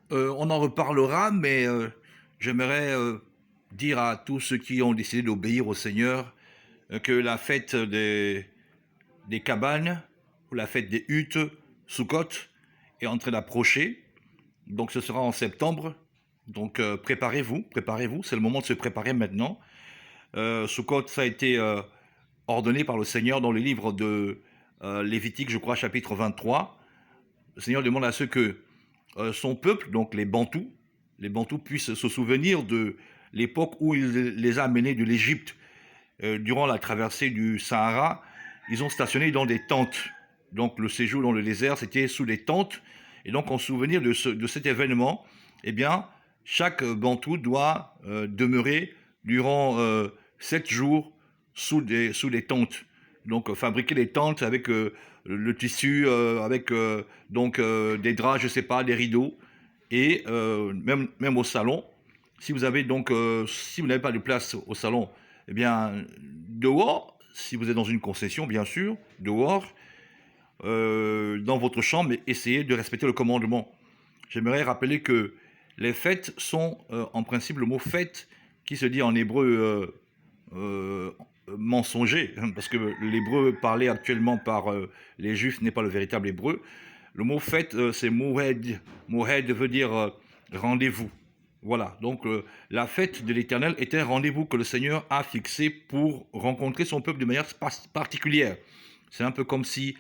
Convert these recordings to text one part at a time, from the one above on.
On en reparlera, mais j'aimerais dire à tous ceux qui ont décidé d'obéir au Seigneur que la fête des cabanes ou la fête des huttes, Sukkot, est en train d'approcher. Donc ce sera en septembre. Donc préparez-vous, préparez-vous. C'est le moment de se préparer maintenant. Sukkot, ça a été ordonné par le Seigneur dans le livre de Lévitique, je crois, chapitre 23. Le Seigneur demande à ceux que son peuple, donc les Bantous puissent se souvenir de l'époque où il les a amenés de l'Égypte. Durant la traversée du Sahara, ils ont stationné dans des tentes. Donc le séjour dans le désert, c'était sous des tentes. Et donc en souvenir de cet événement, eh bien, chaque Bantou doit demeurer durant 7 jours sous des tentes. Donc fabriquer des tentes avec le tissu, avec des draps, je sais pas, des rideaux, et même au salon. Si vous avez si vous n'avez pas de place au salon, eh bien dehors, si vous êtes dans une concession, bien sûr, dehors, dans votre chambre, mais essayez de respecter le commandement. J'aimerais rappeler que les fêtes sont en principe le mot fête qui se dit en hébreu mensonger, parce que l'hébreu parlé actuellement par les juifs n'est pas le véritable hébreu. Le mot fête, c'est mohed. Mohed veut dire rendez-vous. Voilà, donc la fête de l'Éternel est un rendez-vous que le Seigneur a fixé pour rencontrer son peuple de manière particulière. C'est un peu comme si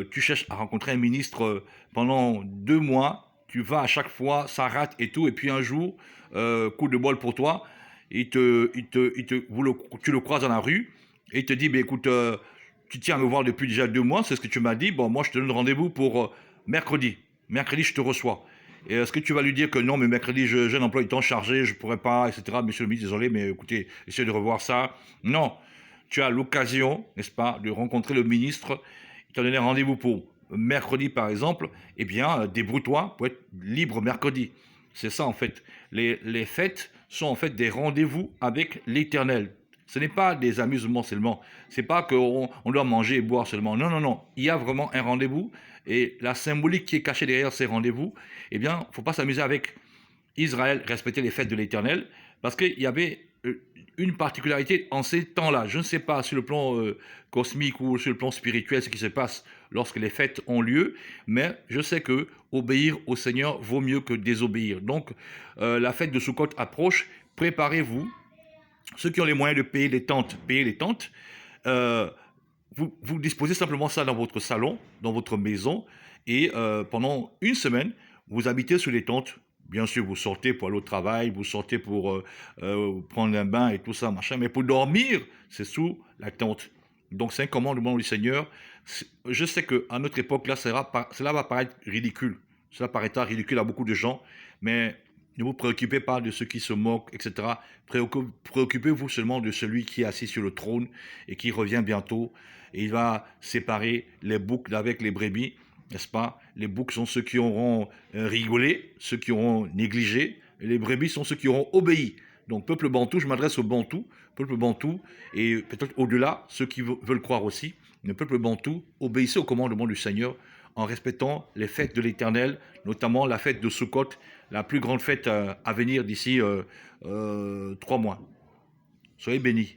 tu cherches à rencontrer un ministre pendant 2 mois, tu vas à chaque fois, ça rate et tout, et puis un jour, coup de bol pour toi, tu le croises dans la rue, et il te dit, bah, écoute, tu tiens à me voir depuis déjà 2 mois, c'est ce que tu m'as dit, bon, moi je te donne rendez-vous pour mercredi. Mercredi, je te reçois. Et est-ce que tu vas lui dire que non, mais mercredi, j'ai un emploi du temps chargé, je ne pourrais pas, etc. Monsieur le ministre, désolé, mais écoutez, essayez de revoir ça. Non, tu as l'occasion, n'est-ce pas, de rencontrer le ministre. Il t'a donné rendez-vous pour mercredi, par exemple. Eh bien, débrouille-toi pour être libre mercredi. C'est ça, en fait. Les fêtes sont en fait des rendez-vous avec l'Éternel. Ce n'est pas des amusements seulement. C'est pas qu'on doit manger et boire seulement. Non, non, non. Il y a vraiment un rendez-vous. Et la symbolique qui est cachée derrière ces rendez-vous, eh bien, il ne faut pas s'amuser avec Israël, respecter les fêtes de l'Éternel, parce qu'il y avait une particularité en ces temps-là. Je ne sais pas sur le plan cosmique ou sur le plan spirituel ce qui se passe lorsque les fêtes ont lieu, mais je sais que obéir au Seigneur vaut mieux que désobéir. Donc, la fête de Sukkot approche. Préparez-vous. Ceux qui ont les moyens de payer les tentes, payez les tentes. Euh, vous disposez simplement ça dans votre salon, dans votre maison, et pendant une semaine, vous habitez sur les tentes. Bien sûr, vous sortez pour aller au travail, vous sortez pour prendre un bain et tout ça, machin, mais pour dormir, c'est sous la tente. Donc c'est un commandement du Seigneur. Je sais qu'à notre époque, là, cela va paraître ridicule. Cela paraîtra ridicule à beaucoup de gens, mais ne vous préoccupez pas de ceux qui se moquent, etc. Préoccupez-vous seulement de celui qui est assis sur le trône et qui revient bientôt. Et il va séparer les boucs avec les brebis, n'est-ce pas? Les boucs sont ceux qui auront rigolé, ceux qui auront négligé, et les brebis sont ceux qui auront obéi. Donc, peuple bantou, je m'adresse au bantou, peuple bantou, et peut-être au-delà, ceux qui veulent croire aussi, le peuple bantou, obéissez au commandement du Seigneur en respectant les fêtes de l'Éternel, notamment la fête de Sukkot, la plus grande fête à venir d'ici 3 mois. Soyez bénis.